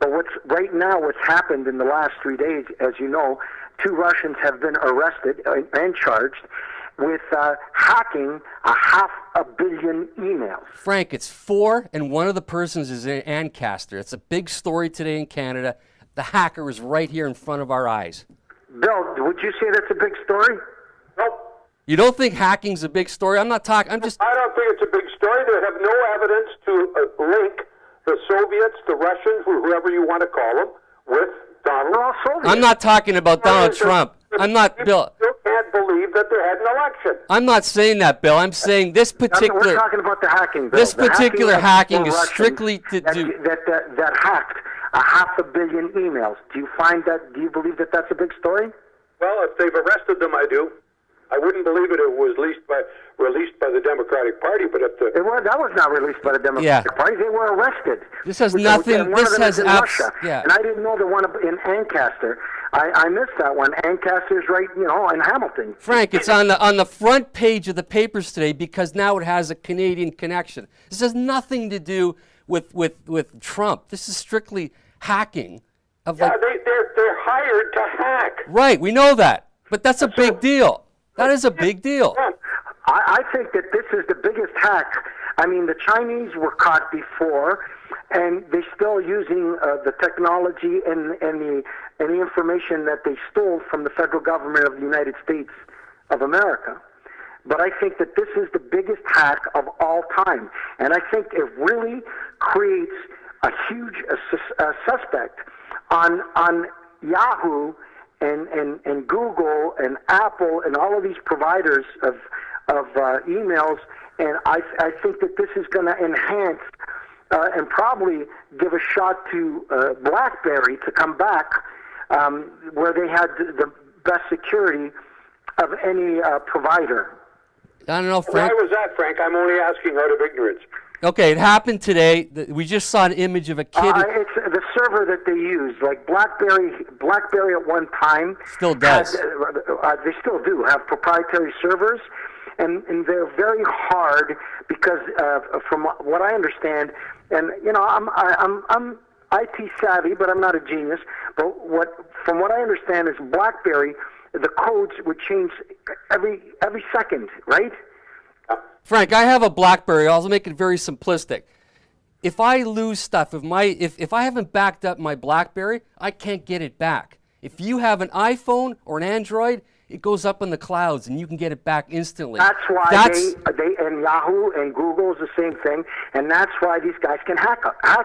But what's happened in the last 3 days, as you know, 2 Russians have been arrested and charged with hacking 500 million emails. Frank, it's 4, and one of the persons is in Ancaster. It's a big story today in Canada. The hacker is right here in front of our eyes. Bill, would you say that's a big story? Nope. You don't think hacking's a big story? I'm not talking. I don't think it's a big story. They have no evidence to link the Soviets, the Russians, whoever you want to call them, with Donald Trump. I'm not talking about Donald Trump. I'm not, Bill. You can't believe that they had an election. I'm not saying that, Bill. I'm saying this particular. We're talking about the hacking, Bill. This particular hacking is strictly to do. That hacked 500 million emails. Do you believe that that's a big story? Well, if they've arrested them, I do. I wouldn't believe it was released by the Democratic Party, but if that was not released by the Democratic Party. They were arrested. This has nothing. This has Russia. Yeah. And I didn't know the one in Ancaster. I missed that one. Ancaster's right, in Hamilton. Frank, it's on the front page of the papers today because now it has a Canadian connection. This has nothing to do with Trump. This is strictly hacking. They're hired to hack. Right, we know that, but that's a big deal. That is a big deal. I think that this is the biggest hack. I mean, the Chinese were caught before, and they're still using the technology and the information that they stole from the federal government of the United States of America. But I think that this is the biggest hack of all time, and I think it really creates a huge suspect on Yahoo and Google and Apple and all of these providers of emails, and I think that this is going to enhance and probably give a shot to BlackBerry to come back, where they had the best security of any provider. I don't know, Frank. Why was that, Frank? I'm only asking out of ignorance. Okay, it happened today. We just saw an image of a kid. It's the server that they use. Like BlackBerry at one time still does. They still do have proprietary servers, and they're very hard because from what I understand, and I'm IT savvy, but I'm not a genius. But from what I understand is BlackBerry, the codes would change every second, right? Frank, I have a BlackBerry. I'll make it very simplistic. If I lose stuff, if I haven't backed up my BlackBerry, I can't get it back. If you have an iPhone or an Android, it goes up in the clouds and you can get it back instantly. That's why they and Yahoo and Google is the same thing, and that's why these guys can hack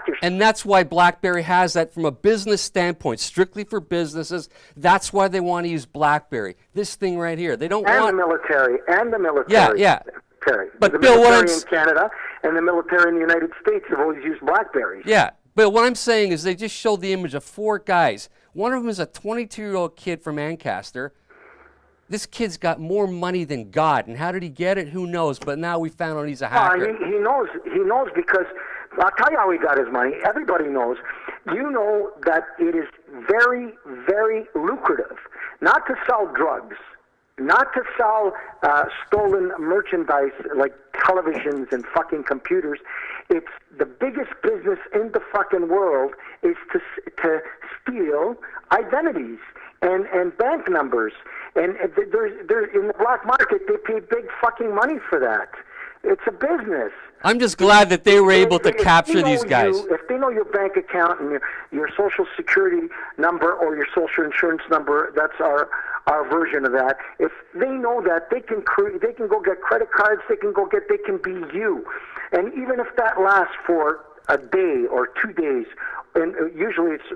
your. And that's why BlackBerry has that from a business standpoint, strictly for businesses. That's why they want to use BlackBerry. This thing right here, they don't want. The military. Yeah. But the Bill, military in Canada and the military in the United States have always used BlackBerries. Yeah, but what I'm saying is they just showed the image of 4 guys. One of them is a 22-year-old kid from Ancaster. This kid's got more money than God, and how did he get it? Who knows? But now we found out he's a hacker. He knows. He knows because I'll tell you how he got his money. Everybody knows. You know that it is very, very lucrative not to sell drugs, not to sell stolen merchandise like televisions and fucking computers. It's the biggest business in the fucking world is to steal identities and bank numbers. And there's in the black market, they pay big fucking money for that. It's a business. I'm just glad that they were able to capture these guys. If they know your bank account and your social security number or your social insurance number, that's our version of that. If they know that, they can go get credit cards. They can be you. And even if that lasts for a day or 2 days, and usually it's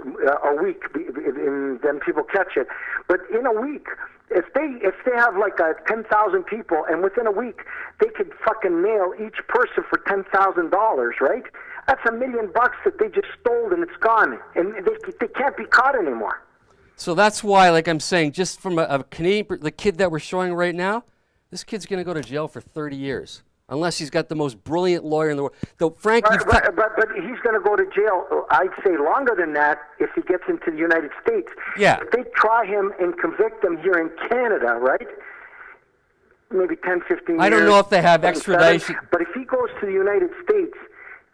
a week, and then people catch it. But in a week, if they have like 10,000 people, and within a week they could fucking nail each person for $10,000, right? That's $1 million that they just stole and it's gone, and they can't be caught anymore. So that's why, like I'm saying, just from a Canadian, the kid that we're showing right now, this kid's going to go to jail for 30 years. Unless he's got the most brilliant lawyer in the world. Though, Frank, but he's going to go to jail, I'd say longer than that if he gets into the United States. Yeah. If they try him and convict him here in Canada, right? Maybe 10, 15 years. I don't know if they have extradition. But if he goes to the United States,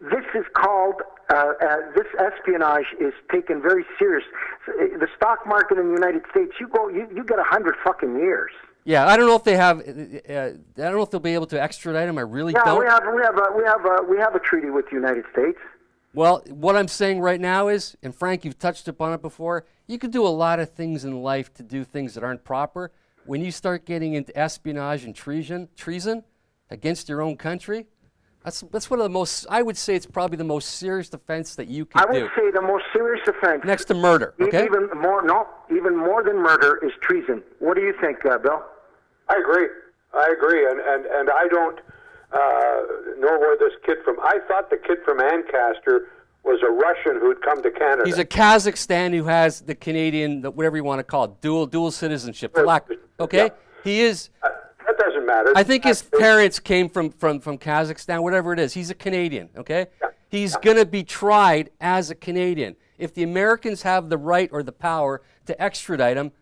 This is called, this espionage is taken very serious. The stock market in the United States, you get 100 fucking years. Yeah, I don't know if they have. I don't know if they'll be able to extradite him. I really don't. We have a treaty with the United States. Well, what I'm saying right now is, and Frank, you've touched upon it before. You can do a lot of things in life to do things that aren't proper. When you start getting into espionage and treason against your own country, that's one of the most. I would say it's probably the most serious offense that you can do. I would say the most serious offense, next to murder. Okay. Even more than murder is treason. What do you think, Bill? I agree, and I don't know where this kid from. I thought the kid from Ancaster was a Russian who'd come to Canada. He's a Kazakhstan who has the Canadian, whatever you want to call it, dual citizenship. Okay, yeah. He is. That doesn't matter. I think his parents came from Kazakhstan, whatever it is. He's a Canadian. Okay, yeah. He's gonna be tried as a Canadian. If the Americans have the right or the power to extradite him,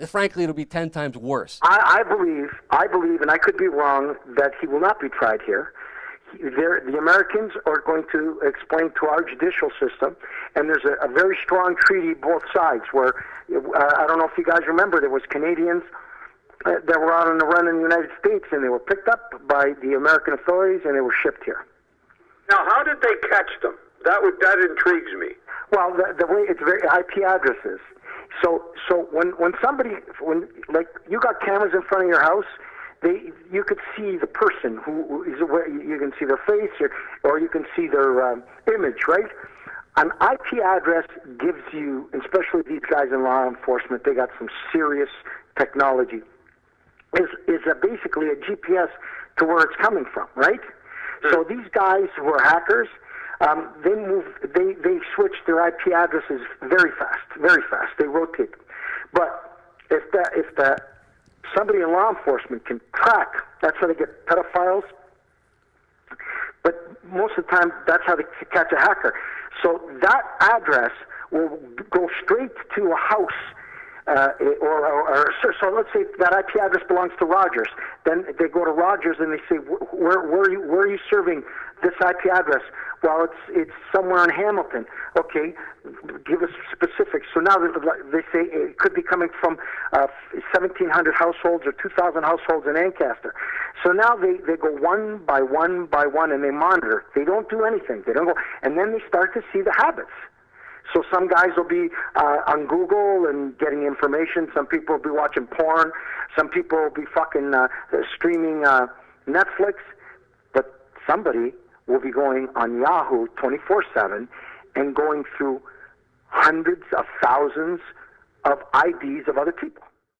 frankly, it'll be 10 times worse. I believe, and I could be wrong, that he will not be tried here. The Americans are going to explain to our judicial system, and there's a very strong treaty both sides where, I don't know if you guys remember, there was Canadians that were out on the run in the United States, and they were picked up by the American authorities, and they were shipped here. Now, how did they catch them? That intrigues me. Well, the way it's very IP addresses. So when like you got cameras in front of your house, you could see the person who is aware. You can see their face, or you can see their image, right? An IP address gives you, especially these guys in law enforcement, they got some serious technology. Is basically a GPS to where it's coming from, right? So these guys who are hackers, they switch their IP addresses very fast. They rotate them. But if somebody in law enforcement can track, that's how they get pedophiles. But most of the time, that's how they catch a hacker. So that address will go straight to a house. So let's say that IP address belongs to Rogers. Then they go to Rogers and they say, where are you serving this IP address? Well, it's somewhere in Hamilton. Okay, give us specifics. So now they say it could be coming from 1,700 households or 2,000 households in Ancaster. So now they go one by one by one and they monitor. They don't do anything. They don't go, and then they start to see the habits. So some guys will be on Google and getting information. Some people will be watching porn. Some people will be fucking streaming Netflix. But somebody will be going on Yahoo 24/7 and going through hundreds of thousands of IDs of other people.